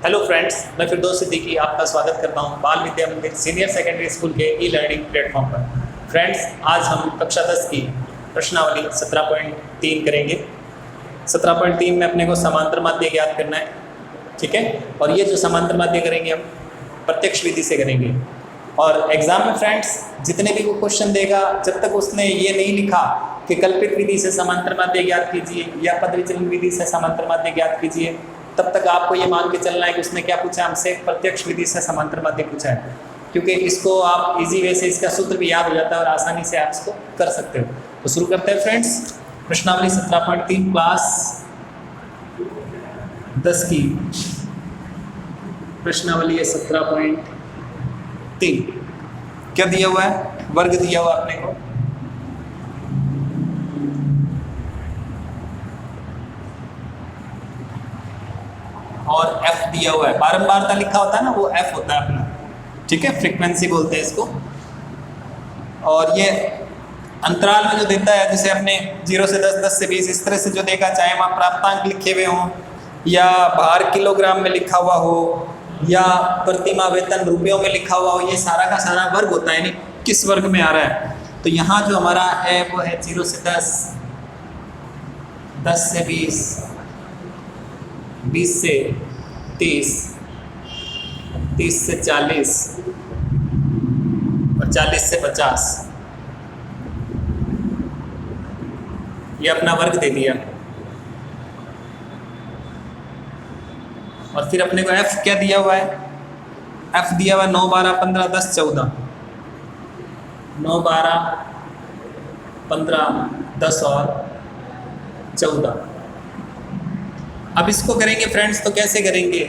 Hello friends, मैं फिरदौस सिद्दीकी आपका स्वागत करता हूं बाल विद्या मंदिर सीनियर सेकेंडरी स्कूल के ई लर्निंग प्लेटफॉर्म पर। फ्रेंड्स, आज हम कक्षा 10 की प्रश्नावली 17.3 करेंगे। 17.3 में अपने को समांतर माध्य ज्ञात करना है, ठीक है। और ये जो समांतर माध्य करेंगे हम प्रत्यक्ष विधि से करेंगे। और एग्जाम में फ्रेंड्स जितने भी वो क्वेश्चन देगा, जब तक उसने ये नहीं लिखा कि कल्पित विधि से समांतर माध्य ज्ञात कीजिए या पद विचलन विधि से समांतर माध्य ज्ञात कीजिए, तब तक आपको ये मान के चलना है कि उसने क्या पूछा हमसे, प्रत्यक्ष विधि से समांतर माध्य पूछा है। क्योंकि इसको आप इजी वे से इसका सूत्र भी याद हो जाता है और आसानी से आप इसको कर सकते हो। तो शुरू करते हैं फ्रेंड्स, प्रश्नावली 17.3 क्लास 10 की प्रश्नावली है 17.3। क्या दिया हुआ है? वर्ग दिया हुआ अपने को, और f दिया हुआ है। बारंबारता लिखा होता है ना, वो f होता है अपना, ठीक है, फ्रीक्वेंसी बोलते हैं इसको। और ये अंतराल में जो देता है, जैसे अपने 0 से 10, 10 से 20, इस तरह से जो देगा, चाहे वहाँ प्राप्तांक लिखे हुए हों या भार किलोग्राम में लिखा हुआ हो या प्रतिमाह वेतन रुपयों में लिखा हुआ हो, ये सारा का सारा वर्ग होता है, यानी किस वर्ग में आ रहा है। तो यहाँ जो हमारा है वो है 0 से 10, 10 से 20, 20 से 30, 30 से 40 और 40 से 50। ये अपना वर्ग दे दिया। और फिर अपने को f क्या दिया हुआ है? f दिया हुआ है 9, 12, 15, 10, 14। 9, 12, 15, 10 और 14। अब इसको करेंगे फ्रेंड्स, तो कैसे करेंगे?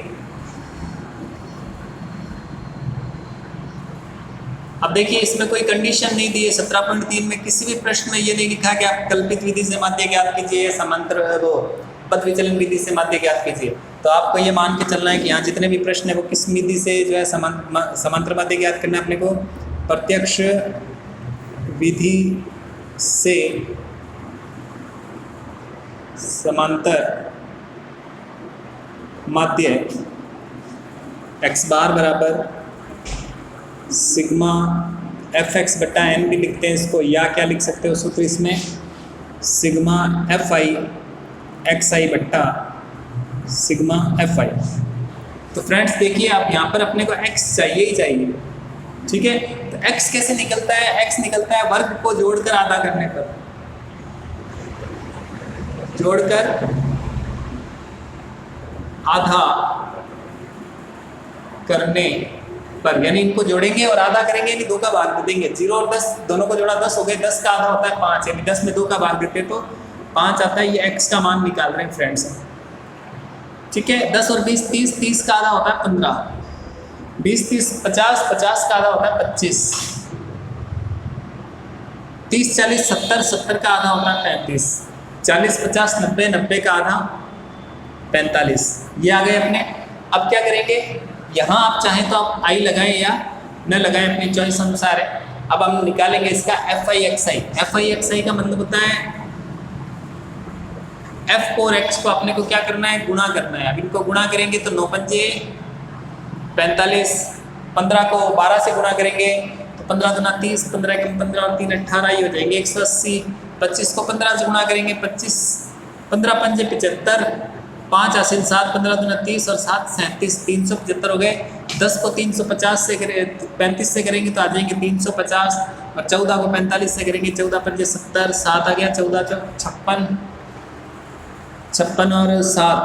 अब देखिए, इसमें कोई कंडीशन नहीं दी है। 17.3 में किसी भी प्रश्न में ये नहीं लिखा कि आप कल्पित विधि से माध्य ज्ञात कीजिए, समांतर वो पद विचलन विधि से माध्य ज्ञात कीजिए। तो आपको ये मान के चलना है कि यहाँ जितने भी प्रश्न है वो किस विधि से जो है समांतर माध्य ज्ञात करना है अपने को, प्रत्यक्ष विधि से समांतर माध्य x बार बराबर सिग्मा fx बटा n भी लिखते हैं इसको, या क्या लिख सकते हो सूत्र इसमें, सिग्मा fi xi बट्टा सिग्मा fi। तो फ्रेंड्स देखिए, आप यहाँ पर अपने को x चाहिए ही चाहिए, ठीक है। तो x कैसे निकलता है? x निकलता है वर्ग को जोड़कर आधा करने पर, जोड़कर आधा करने पर, यानी इनको जोड़ेंगे और आधा करेंगे, यानी 2 का भाग दे देंगे। 0 और 10 दोनों को जोड़ा 10 हो गए, 10 का आधा होता है 5, यानी 10 में 2 का भाग देते तो 5 आता है। ये x का मान निकाल रहे हैं फ्रेंड्स, ठीक है। 10 और 20 30, 30 का आधा होता है 15, 20 30 50, 50 का आधा होता है 25, 30 40 70, 70 का आधा होता है 35, 40 50 90, 90 का आधा 45। ये आ गए अपने। अब क्या करेंगे, यहाँ आप चाहें तो आप आई लगाएं या न लगाएं, अपनी चॉइस अनुसार है। अब हम निकालेंगे इसका fi xi। fi xi का मतलब होता है f और x को अपने को क्या करना है, गुणा करना है। अब इनको गुणा करेंगे तो 9 पंजे 45, 15 को 12 से गुणा करेंगे तो 15 दूना 30, 15 कम 15 और 3 18 ही हो जाएंगे 180। 25 को 15 से गुणा करेंगे 25, 15 पंजे 75, 5 आसिन 7, 15 दूना 30 और 7 37, 375 हो गए। 10 को 350 से 35 से करेंगे तो आ जाएंगे 350, और 14 को 45 से करेंगे 14 पंजे 70, 7 आ गया, 14 56, 56 और 7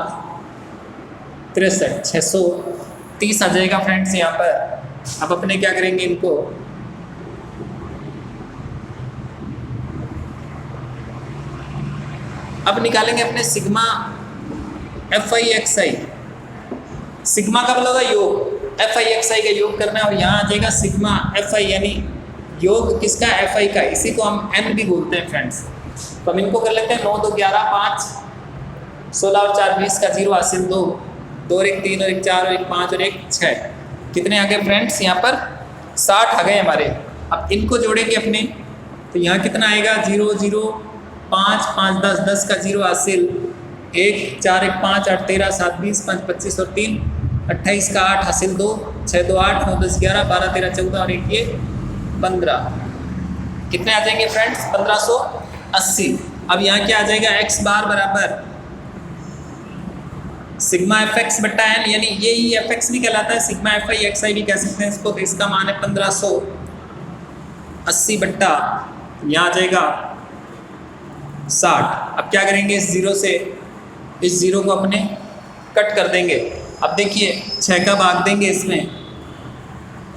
63, 630 आ जाएगा फ्रेंड्स यहाँ पर। अब अपने क्या करेंगे, इनको अब निकालेंगे अपने सिग्मा fi xi। सिग्मा का मतलब होगा योग, fi xi का योग करना है, और यहाँ आ जाएगा सिग्मा fi, यानी योग किसका, fi का। इसी को हम n भी बोलते हैं फ्रेंड्स। तो हम इनको कर लेते हैं 9 2 11 5 16 और 4 20 का 0 हासिल 2, 2 और 1 3 और 1 4 और 1 5 और 1 6। कितने आ गए फ्रेंड्स? यहाँ पर 60 आ गए हमारे। अब इनको जोड़ेंगे अपने, तो यहाँ कितना आएगा, 0 0 5 5 10, 10 का 0 हासिल 1 4 1 5 8 13 7 20 5 25 और 3 28 का 8 हासिल 2, 6 2 8, 9 10 11, 12 13 14 और 1 ये 15। कितने आ जाएंगे फ्रेंड्स? 1580। अब यहाँ क्या आ जाएगा? x बार बराबर सिग्मा एफ एक्स बट्टा एन, यानी ये ही एफ एक्स भी कहलाता है, सिग्मा एफ आई एक्स आई भी कह सकते हैं इसको। तो इसका मान है 1580 बट्टा यहाँ आ जाएगा 60। अब क्या करेंगे? इस जीरो से इस जीरो को अपने कट कर देंगे। अब देखिए 6 का भाग देंगे, इसमें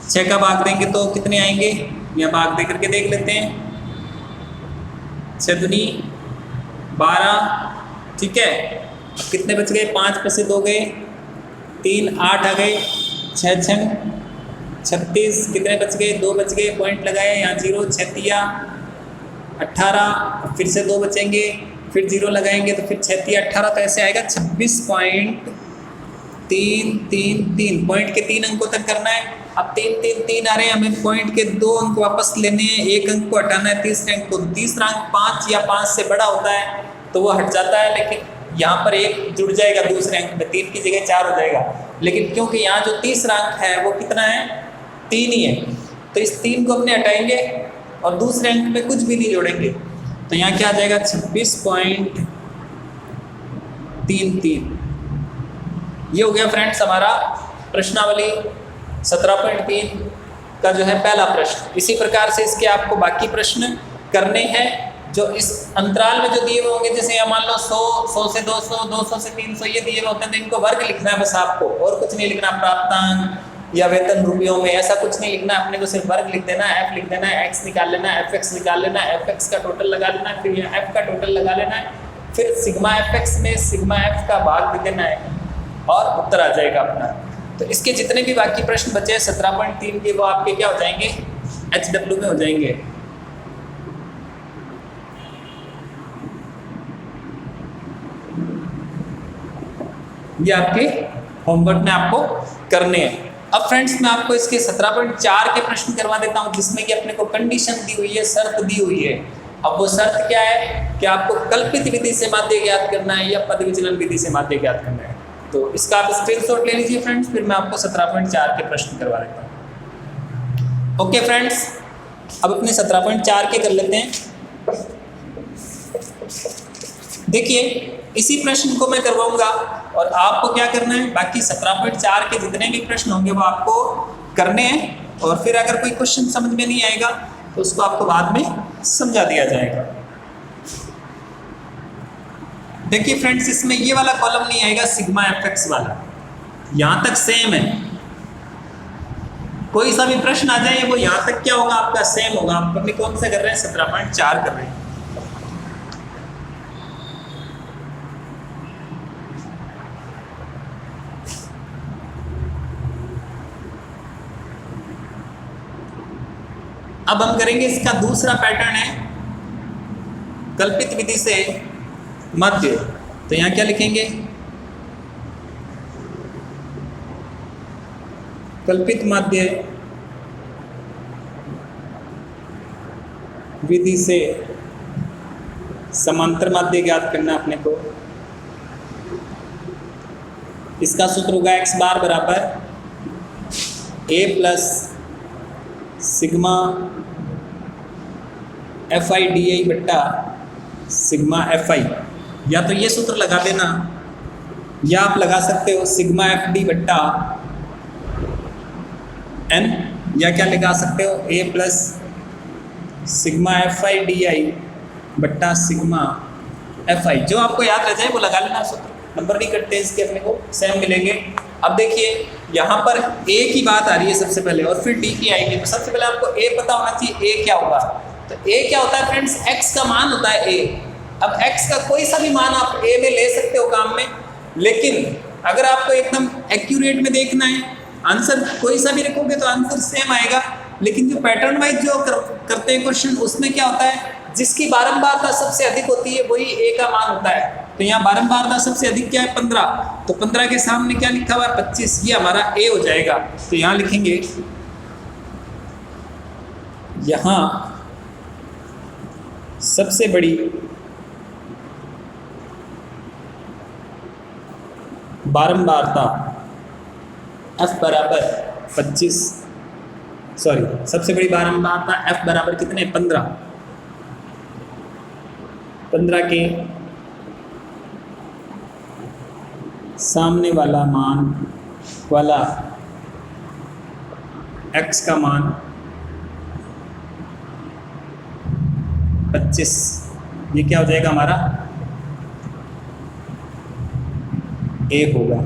6 का भाग देंगे तो कितने आएंगे? यहाँ भाग दे करके देख लेते हैं। 6 दूनी 12, ठीक है। अब कितने बच गए? 5 में से 2 गए, 3 8 आ गए, 6 6 36, कितने बच गए? 2 बच गए, पॉइंट लगाए यहाँ 0, 6 तिया 18, फिर से 2 बचेंगे, फिर 0 लगाएंगे तो फिर 6 तिया 18, तो ऐसे आएगा 26.333। पॉइंट के 3 अंकों तक करना है। अब 3 3 3 आ रहे हैं, हमें पॉइंट के 2 अंक वापस लेने हैं, 1 अंक को हटाना है तीसरे अंक को। तीसरा अंक 5 या 5 से बड़ा होता है तो वो हट जाता है, लेकिन यहाँ पर 1 जुड़ जाएगा दूसरे अंक में, 3 की जगह 4 हो जाएगा। लेकिन क्योंकि यहाँ जो तीसरा अंक है वो कितना है? 3 ही है, तो इस 3 को अपने हटाएंगे और दूसरे अंक में कुछ भी नहीं जोड़ेंगे। तो यहाँ क्या आ जाएगा? 26.33। ये हो गया फ्रेंड्स हमारा प्रश्नावली 17.3 का जो है पहला प्रश्न। इसी प्रकार से इसके आपको बाकी प्रश्न करने हैं जो इस अंतराल में जो दिए हुए होंगे। जैसे यहाँ मान लो 100, 100 से 200, 200 से 300 ये दिए हुए होते हैं, तो इनको वर्ग लिखना है बस आपको, और कुछ नहीं लिखना। प्राप्तांक या वेतन रुपयों में ऐसा कुछ नहीं लिखना, अपने को सिर्फ वर्ग लिख देना है, एफ लिख देना है, एक्स निकाल लेना है, एफ एक्स निकाल लेना है, एफ एक्स का टोटल लगा लेना है, फिर यहाँ एफ का टोटल लगा लेना है, फिर सिग्मा एफ एक्स में सिग्मा एफ का भाग दे देना है और उत्तर आ जाएगा अपना। तो इसके जितने भी बाकी प्रश्न बचे हैं 17.3 के, वो आपके क्या हो जाएंगे? HW में हो जाएंगे। ये आपके होमवर्क में आपको करने हैं। अब फ्रेंड्स मैं आपको इसके 17.4 के प्रश्न करवा देता हूं, जिसमें कि अपने को कंडीशन दी हुई है, शर्त दी हुई है। अब वो शर्त क्या है कि आपको कल्पित विधि से माध्य ज्ञात करना है या पद विचलन विधि से माध्य ज्ञात करना है। तो इसका आप स्क्रीनशॉट ले लीजिए फ्रेंड्स, फिर मैं आपको 17.4 के प्रश्न करवा देता हूँ। ओके फ्रेंड्स, अब अपने 17.4 के कर लेते हैं। देखिए इसी प्रश्न को मैं करवाऊंगा और आपको क्या करना है, बाकी 17.4 के जितने भी प्रश्न होंगे वो आपको करने हैं, और फिर अगर कोई क्वेश्चन समझ में नहीं आएगा तो उसको आपको बाद में समझा दिया जाएगा। देखिए फ्रेंड्स, इसमें ये वाला कॉलम नहीं आएगा सिग्मा एफ एक्स वाला, यहाँ तक सेम है। कोई सा भी प्रश्न आ जाए वो यहाँ तक क्या होगा आपका? सेम होगा। आप अपने कौन सा कर रहे हैं? 17.4 कर रहे हैं। अब हम करेंगे इसका दूसरा पैटर्न है कल्पित विधि से माध्य। तो यहाँ क्या लिखेंगे? कल्पित माध्य विधि से समांतर माध्य ज्ञात करना अपने को। इसका सूत्र होगा x बार बराबर a plus sigma F I D I बट्टा सिग्मा एफ आई। या तो ये सूत्र लगा देना, या आप लगा सकते हो सिग्मा एफ डी बट्टा एन, या क्या लगा सकते हो A plus sigma F I D I बट्टा सिग्मा एफ आई। जो आपको याद रह जाए वो लगा लेना सूत्र, नंबर नहीं कटते इसके, अपने को सेम मिलेंगे। अब देखिए यहाँ पर ए की बात आ रही है सबसे पहले, और फिर डी की आएगी। तो सबसे पहले आपको ए पता होना चाहिए ए क्या होगा। तो ए क्या होता है फ्रेंड्स? एक्स का मान होता है ए। अब एक्स का कोई सा भी मान आप ए में ले सकते हो काम में, लेकिन अगर आपको एकदम एक्यूरेट में देखना है, आंसर कोई सा भी रखोगे तो आंसर सेम आएगा। लेकिन जो पैटर्न वाइज जो करते हैं क्वेश्चन, उसमें क्या होता है, जिसकी बारंबारता सबसे अधिक होती है वही ए का मान होता है। तो यहाँ बारंबारता सबसे अधिक क्या है? 15। तो 15 के सामने क्या लिखा हुआ है? 25। ये हमारा ए हो जाएगा। तो यहाँ लिखेंगे, यहाँ सबसे बड़ी बारंबारता f बराबर 25, सॉरी सबसे बड़ी बारंबार था f बराबर कितने 15 के सामने वाला मान वाला x का मान 25, ये क्या हो जाएगा हमारा a होगा।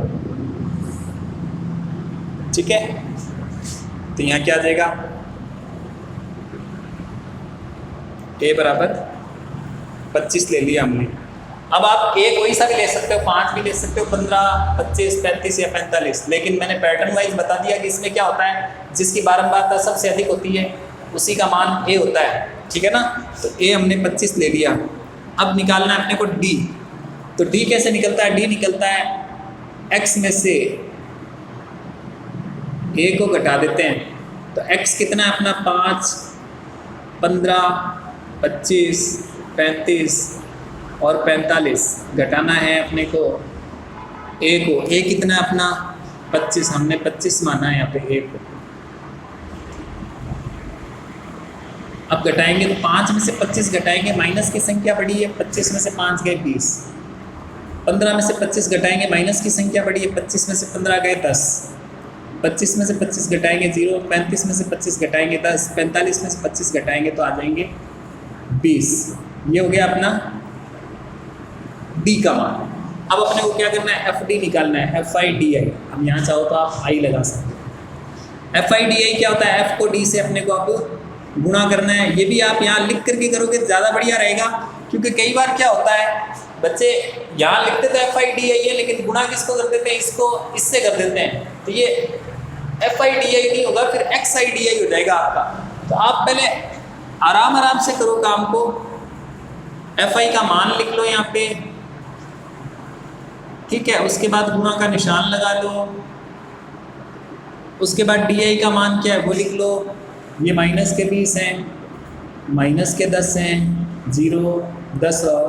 ठीक है, तो यहाँ क्या आ जाएगा a बराबर 25 ले लिया हमने। अब आप a कोई सा भी ले सकते हो, 5 भी ले सकते हो, 15, 25, 35 या 45, लेकिन मैंने पैटर्न वाइज बता दिया कि इसमें क्या होता है, जिसकी बारंबारता सबसे अधिक होती है उसी का मान a होता है। ठीक है ना, तो a हमने 25 ले लिया। अब निकालना है अपने को d, तो d कैसे निकलता है, d निकलता है x में से a को घटा देते हैं, तो x कितना है अपना 5, 15, 25, 35 और 45, घटाना है अपने को a को, a कितना है अपना 25, हमने 25 माना है यहाँ पे a को। अब घटाएंगे तो 5 में से 25 घटाएंगे, माइनस की संख्या बढ़ी है, 25 में से 5 गए 20, 15 में से 25 घटाएंगे, माइनस की संख्या बढ़ी है, 25 में से 15 गए 10, 25 में से 25 घटाएंगे 0, 35 में से 25 घटाएंगे 10, 45 में से 25 घटाएंगे तो आ जाएंगे 20। ये हो गया अपना d का मान। अब अपने को क्या करना है, FD निकालना है, FIDI। अब यहाँ चाहो तो आप I लगा सकते हो। FIDI क्या होता है, F को D से अपने को अब गुणा करना है। ये भी आप यहाँ लिख करके करोगे ज़्यादा बढ़िया रहेगा, क्योंकि कई बार क्या होता है बच्चे यहाँ लिखते तो FIDI है, लेकिन गुणा किसको कर देते हैं, इसको इससे कर देते हैं, तो ये FIDI नहीं होगा, फिर XIDI हो जाएगा आपका। तो आप पहले आराम से करो काम को, FI का मान लिख लो यहाँ पे, ठीक है, उसके बाद गुणा का निशान लगा लो, उसके बाद DI का मान क्या है वो लिख लो। ये माइनस के 20 हैं, माइनस के 10 हैं, 0, 10 और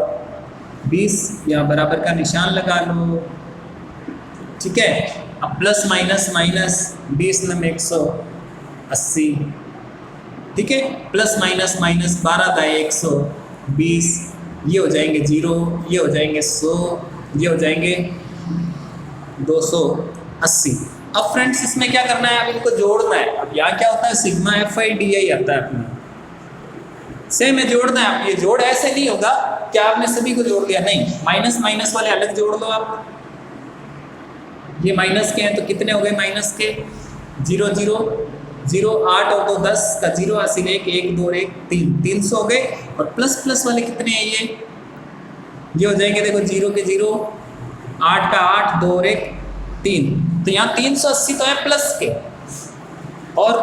20, यहाँ बराबर का निशान लगा लो। ठीक है, अब प्लस माइनस माइनस 20 नम 180, ठीक है, प्लस माइनस माइनस 12 दाए 120, ये हो जाएंगे 0, ये हो जाएंगे 100, ये हो जाएंगे 280। अब फ्रेंड्स इसमें क्या करना है, अब इनको जोड़ना है। अब यहाँ क्या होता है, सिग्मा FIDI आता है अपना, सेम है जोड़ना है। ये जोड़ ऐसे नहीं होगा कि आपने सभी को जोड़ लिया, नहीं, माइनस माइनस वाले अलग जोड़ लो आप। ये माइनस के हैं तो कितने हो गए माइनस के, 0 0 0, 8 और 2 10 का 0 हासिल 1 1 2 1 3, 300 हो गए। और प्लस प्लस वाले कितने हैं, ये हो जाएंगे, देखो 0 के 0, 8 का 8, 2 और 1 3, तो यहाँ 380 तो है प्लस के और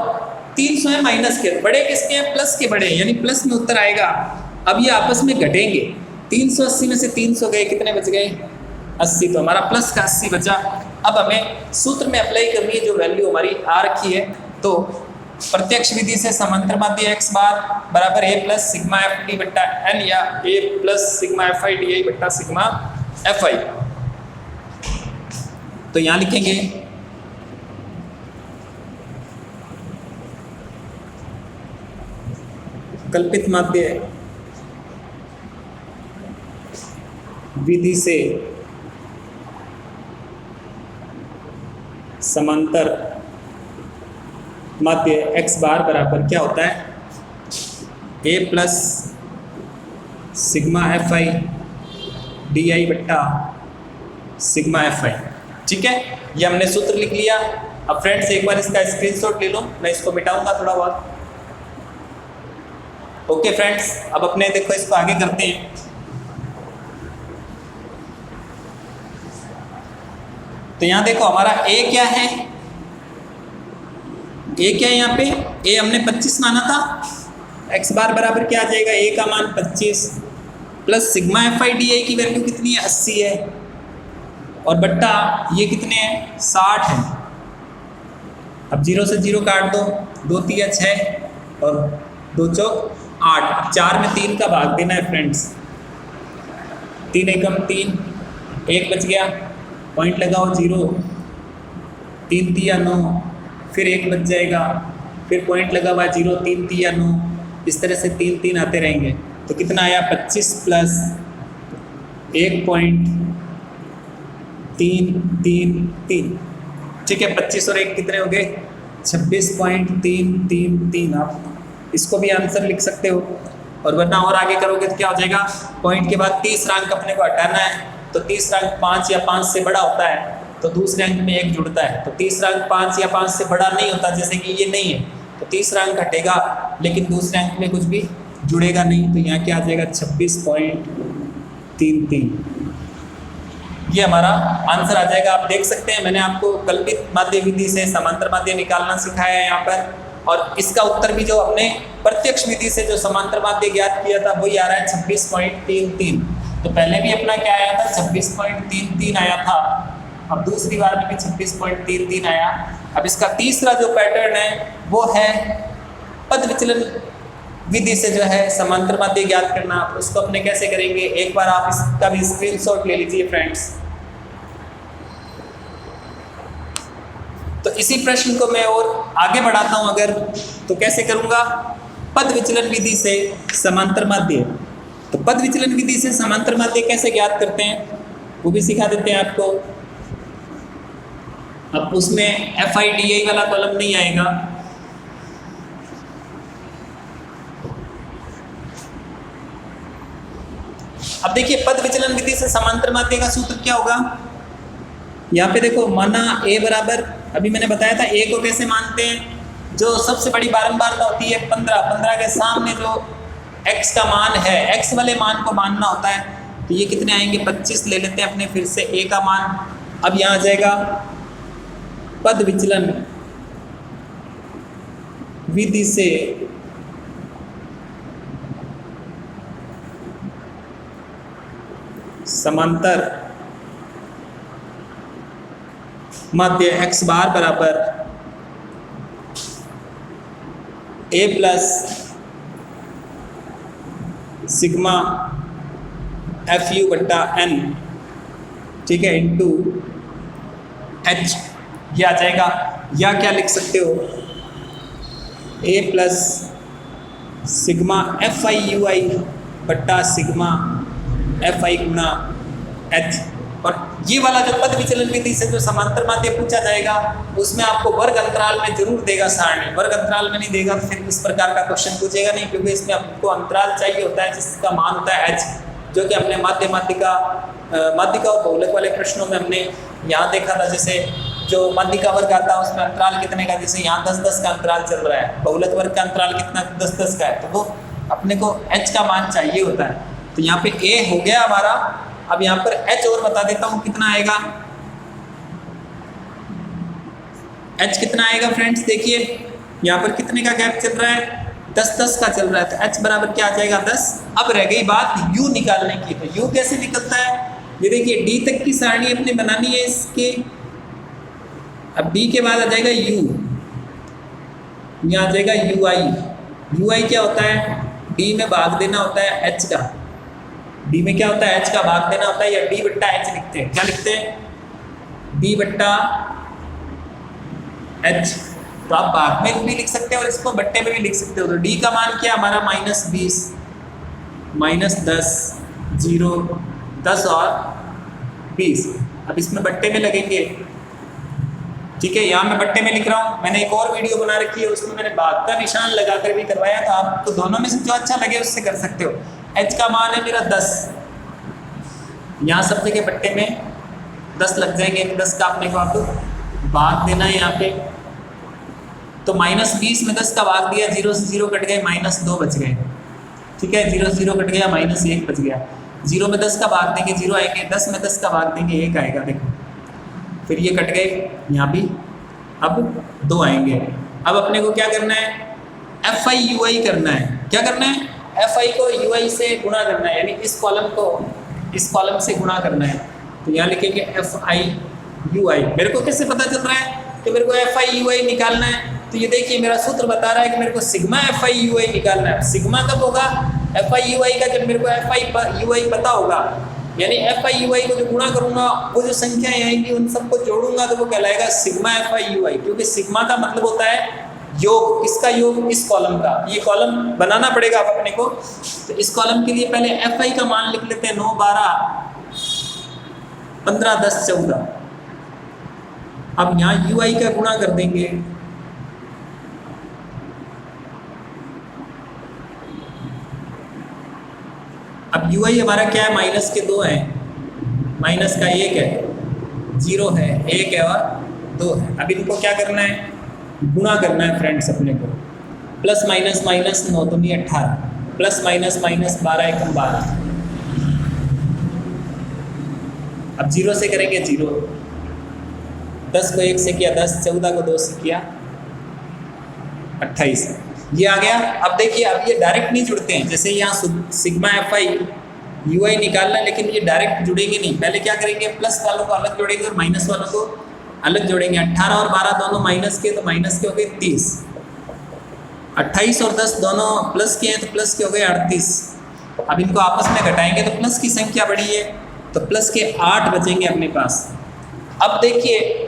300 है माइनस के। बड़े किसके हैं, प्लस के बड़े हैं, यानी प्लस में उत्तर आएगा। अब ये आपस में घटेंगे, 380 में से 300 गए, कितने बच गए 80, तो हमारा प्लस का 80 बचा। अब हमें सूत्र में अप्लाई करनी है जो वैल्यू हमारी आ रखी है, तो प्रत्यक्ष विधि से समांतर माध्य x बार बराबर a प्लस सिग्मा FD बट्टा n या a प्लस सिग्मा FIDI बट्टा सिग्मा FI। तो यहाँ लिखेंगे कल्पित माध्य विधि से समांतर माध्य x बार बराबर क्या होता है, a प्लस सिग्मा FIDI बट्टा सिग्मा FI। ठीक है, ये हमने सूत्र लिख लिया। अब फ्रेंड्स एक बार इसका स्क्रीनशॉट ले लो, मैं इसको मिटाऊंगा थोड़ा बहुत। ओके फ्रेंड्स, अब अपने देखो इसको आगे करते हैं। तो यहाँ देखो हमारा a क्या है, a क्या है यहाँ पे, a हमने 25 माना था, x बार बराबर क्या आ जाएगा, a का मान 25 प्लस सिग्मा FIDI की वैल्यू कितनी है 80 है, और बट्टा ये कितने हैं 60 है। अब 0 से 0 काट दो, 2 3 6 और 2 चौक 8, 4 में 3 का भाग देना है फ्रेंड्स, 3 एकम 3, 1 बच गया, पॉइंट लगाओ 0, 3 3 9, फिर 1 बच जाएगा, फिर पॉइंट लगा हुआ 0 3 3 9, इस तरह से 3 3 आते रहेंगे। तो कितना आया 25 प्लस 1.333, ठीक है। 25 और 1 कितने हो गए 26.333। आप इसको भी आंसर लिख सकते हो, और वरना और आगे करोगे तो क्या हो जाएगा, पॉइंट के बाद 30 अंक अपने को हटाना है, तो 30 अंक 5 या 5 से बड़ा होता है तो दूसरे अंक में 1 जुड़ता है। तो तीसरा अंक 5 या 5 से बड़ा नहीं होता, जैसे कि ये नहीं है, तो तीसरा अंक हटेगा लेकिन दूसरे अंक में कुछ भी जुड़ेगा नहीं, तो यहाँ क्या आ जाएगा 26.33। ये हमारा आंसर आ जाएगा। आप देख सकते हैं मैंने आपको कल्पित माध्य विधि से समांतर माध्य निकालना सिखाया है यहाँ पर, और इसका उत्तर भी जो हमने प्रत्यक्ष विधि से जो समांतर माध्य ज्ञात किया था वही आ रहा है 26.33। तो पहले भी अपना क्या आया था 26.33 आया था, अब दूसरी बार में भी 26.33 आया। अब इसका तीसरा जो पैटर्न है वो है पद विचलन विधि से जो है समांतर माध्य ज्ञात करना। उसको अपने कैसे करेंगे, एक बार आप इसका भी स्क्रीनशॉट ले लीजिए फ्रेंड्स। तो इसी प्रश्न को मैं और आगे बढ़ाता हूं अगर, तो कैसे करूंगा, पद विचलन विधि से समांतर माध्य। तो पद विचलन विधि से समांतर माध्य कैसे ज्ञात करते हैं वो भी सिखा देते हैं आपको। अब उसमें FIDI वाला कॉलम नहीं आएगा, अब देखिए पद विचलन विधि से समांतर माध्य का सूत्र क्या होगा। यहाँ पे देखो, माना A बराबर, अभी मैंने बताया था A को कैसे मानते हैं, जो सबसे बड़ी बारंबारता होती है 15 के सामने जो x का मान है, x वाले मान को मानना होता है। तो ये कितने आएंगे 25 ले लेते हैं अपने फिर से A का मान। अब यहाँ आ जाएगा पद विचलन विधि से समांतर माध्य x बार बराबर a प्लस सिग्मा FU बट्टा n, ठीक है, इंटू h, ये आ जाएगा। या क्या लिख सकते हो, a प्लस सिग्मा FIUI बट्टा सिग्मा FI गुना h। और ये वाला जो पद विचलन विधि से जो समांतर माध्य पूछा जाएगा उसमें आपको वर्ग अंतराल में जरूर देगा सारणी, वर्ग अंतराल में नहीं देगा तो फिर इस प्रकार का क्वेश्चन पूछेगा नहीं, क्योंकि इसमें आपको अंतराल चाहिए होता है जिसका मान होता है h, जो कि हमने माध्यिका और बहुलक वाले प्रश्नों में हमने यहाँ देखा था। जैसे जो माध्यिका वर्ग आता है उसमें अंतराल कितने का, जैसे यहाँ 10-10 का अंतराल चल रहा है, बहुलक वर्ग का अंतराल कितना 10-10 का है, तो वो अपने को h का मान चाहिए होता है। तो यहाँ पे a हो गया हमारा। अब यहाँ पर h और बता देता हूँ कितना आएगा, h कितना आएगा फ्रेंड्स, देखिए यहाँ पर कितने का गैप चल रहा है, 10-10 का चल रहा है, तो h बराबर क्या आ जाएगा 10। अब रह गई बात u निकालने की, तो u कैसे निकलता है, ये देखिए d तक की सारणी अपने बनानी है इसके। अब d के बाद आ जाएगा u, यहाँ आ जाएगा ui क्या होता है, d में भाग देना होता है h का, d में क्या होता है h का भाग देना होता है, या d बट्टा h लिखते हैं, क्या लिखते हैं d बट्टा h। तो आप भाग में भी लिख सकते हो और इसको बट्टे में भी लिख सकते हो। तो d का मान क्या हमारा -20, -10, 0, 10 और 20। अब इसमें बट्टे में लगेंगे, ठीक है, यहाँ मैं बट्टे में लिख रहा हूँ। मैंने एक और वीडियो बना रखी है उसमें मैंने भाग का निशान लगाकर भी करवाया, तो आपको दोनों में से जो अच्छा लगे उससे कर सकते हो। h का मान है मेरा 10, यहाँ सब जगह बट्टे में 10 लग जाएंगे, 10 का अपने को आपको भाग देना है यहाँ पे। तो -20 में 10 का भाग दिया, 0 से 0 कट गए, -2 बच गए, ठीक है, 0 से 0 कट गया, -1 बच गया। 0 में 10 का भाग देंगे 0 आएंगे, 10 में 10 का भाग देंगे 1 आएगा, देखो फिर ये कट गए, यहाँ भी अब 2 आएंगे। अब अपने को क्या करना है, FIUI करना है। क्या करना है, FI को UI से गुणा करना है, यानी इस कॉलम को इस कॉलम से गुणा करना है। तो यहाँ लिखेंगे FIUI। मेरे को कैसे पता चल रहा है कि मेरे को FIUI निकालना है, तो ये देखिए मेरा सूत्र बता रहा है कि मेरे को सिग्मा FIUI निकालना है। सिग्मा कब होगा FIUI का, जब मेरे को FIUI पता होगा। यानी एफ आई यू आई को जो गुणा करूंगा वो जो संख्याएं आएंगी उन सबको जोड़ूंगा तो वो कहलाएगा सिग्मा एफ आई यू आई, क्योंकि सिग्मा का मतलब होता है योग, इसका योग इस कॉलम का। ये कॉलम बनाना पड़ेगा अब अपने को, तो इस कॉलम के लिए पहले एफ आई का मान लिख लेते हैं 9, 12, 15, 10, 14। अब यहाँ यू आई का गुणा कर देंगे, अब यू आई हमारा क्या है, माइनस के 2 है, माइनस का 1 है, 0 है, 1 है और 2 है। अब इनको क्या करना है, गुणा करना है फ्रेंड्स अपने को। प्लस माइनस माइनस 9 तो नहीं 18, प्लस माइनस माइनस 12 एकम 12। अब 0 से करेंगे 0, 10 को 1 से किया 10, 14 को 2 से किया 28, ये आ गया। अब देखिए अब ये डायरेक्ट नहीं जुड़ते हैं, जैसे यहाँ सिग्मा एफ आई यू आई निकालना है, लेकिन ये डायरेक्ट जुड़ेंगे नहीं। पहले क्या करेंगे, प्लस वालों को अलग जोड़ेंगे और माइनस वालों को अलग जोड़ेंगे। 18 और 12 दोनों माइनस के, तो माइनस के हो गए 30। 28 और 10 दोनों प्लस के हैं, तो प्लस के हो गए 38। अब इनको आपस में घटाएंगे तो प्लस की संख्या बढ़ी है, तो प्लस के 8 बचेंगे अपने पास। अब देखिए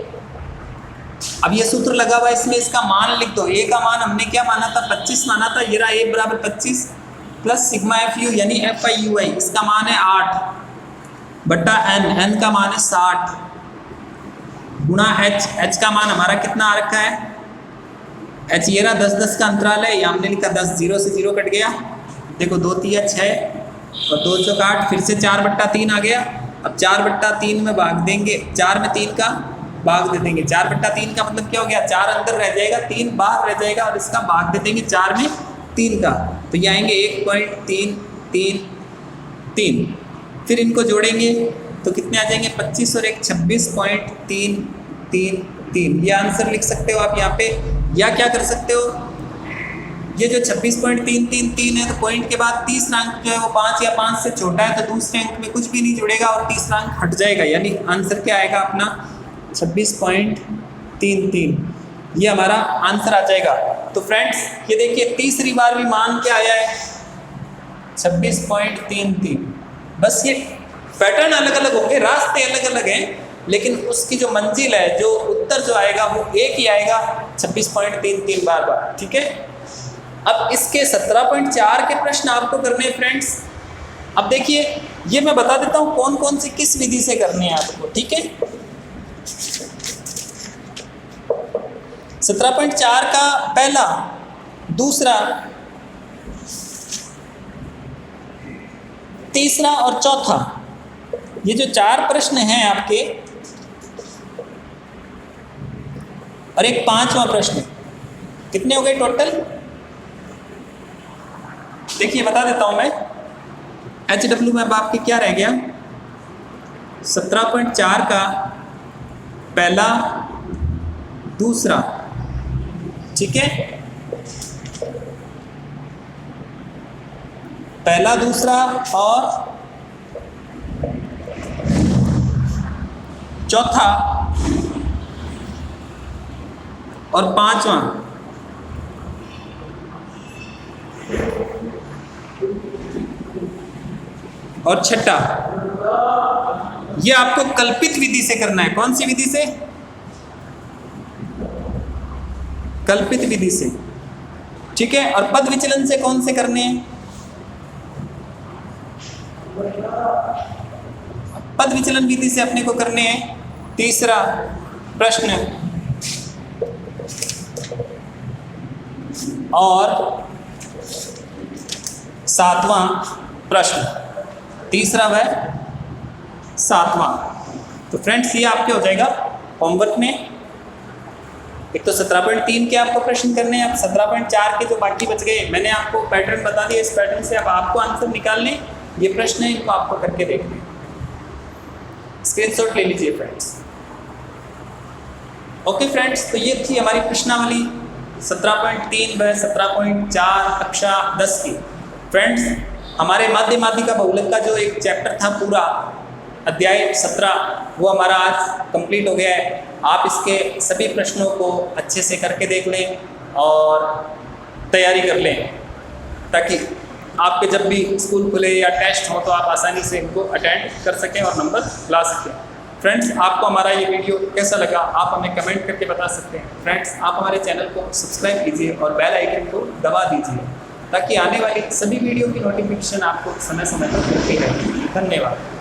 अब ये सूत्र लगा हुआ है, इसमें इसका मान लिख दो। ए का मान हमने क्या माना था, 25 माना था। ये रहा ए बराबर 25 प्लस सिग्मा एफ यू यानी एफ आई यू आई, इसका मान है 8 बट्टा एन, एन का मान है 60 गुणा एच, एच का मान हमारा कितना आ रखा है, एच ये रहा 10-10 का अंतराल है, ये हमने लिखा 10, 0 से 0 कट गया। देखो 2 3 6 और 2 चौक 8, फिर से 4/3 आ गया। अब 4/3 में भाग देंगे, 4 में 3 का भाग दे देंगे। 4/3 का मतलब क्या हो गया, 4 अंदर रह जाएगा, 3 बाहर रह जाएगा और इसका भाग दे देंगे 4 में 3 का, तो ये आएंगे 1.333। फिर इनको जोड़ेंगे तो कितने आ जाएंगे, 25 और 1 26.333। ये आंसर लिख सकते हो आप यहाँ पे, या क्या कर सकते हो, ये जो 26.333 है, तो पॉइंट के बाद तीसरा अंक जो है वो 5 या 5 से छोटा है, तो दूसरे अंक में कुछ भी नहीं जुड़ेगा और तीसरा अंक हट जाएगा, यानी आंसर क्या आएगा अपना 26.33। ये हमारा आंसर आ जाएगा। तो फ्रेंड्स ये देखिए तीसरी बार भी मान क्या आया है, 26.33। बस ये पैटर्न अलग अलग होंगे, रास्ते अलग अलग हैं, लेकिन उसकी जो मंजिल है, जो उत्तर जो आएगा वो एक ही आएगा, 26.33 बार बार। ठीक है, अब इसके 17.4 के प्रश्न आपको करने हैं फ्रेंड्स। अब देखिए ये मैं बता देता हूँ कौन कौन सी किस विधि से करने हैं आपको। ठीक है, 17.4 का पहला, दूसरा, तीसरा और चौथा, ये जो 4 प्रश्न हैं आपके, और एक 5वां प्रश्न, कितने हो गए टोटल, देखिए बता देता हूं मैं। HW में अब आपके क्या रह गया, 17.4 का पहला, दूसरा, ठीक है, पहला, दूसरा और चौथा और 5वां, और छठा। ये आपको कल्पित विधि से करना है। कौन सी विधि से, कल्पित विधि से। ठीक है, और पद विचलन से कौन से करने हैं, पद विचलन विधि से अपने को करने हैं। तीसरा प्रश्न और 7वां प्रश्न, तीसरा व 7वां। तो फ्रेंड्स ये आपके हो जाएगा होमवर्क में। एक तो 17.3 के आपको प्रश्न करने हैं, अब 17.4 के जो बाकी बच गए, मैंने आपको पैटर्न बता दिया, इस पैटर्न से अब आपको आंसर निकालने, ये प्रश्न है, इनको आपको करके देखने। स्क्रीनशॉट ले लीजिए फ्रेंड्स। ओके फ्रेंड्स, तो ये थी हमारी प्रश्नावली 17.3 व 17.4 कक्षा 10 की। फ्रेंड्स हमारे माध्य माध्यिका बहुलक का जो एक चैप्टर था पूरा, अध्याय 17, वो हमारा आज कंप्लीट हो गया है। आप इसके सभी प्रश्नों को अच्छे से करके देख लें और तैयारी कर लें, ताकि आपके जब भी स्कूल खुले या टेस्ट हो तो आप आसानी से इनको अटेंड कर सकें और नंबर ला सकें। फ्रेंड्स, आपको हमारा ये वीडियो कैसा लगा आप हमें कमेंट करके बता सकते हैं। फ्रेंड्स, आप हमारे चैनल को सब्सक्राइब कीजिए और बेल आइकन को दबा दीजिए ताकि आने वाली सभी वीडियो की नोटिफिकेशन आपको समय समय पर मिलती रहे। धन्यवाद।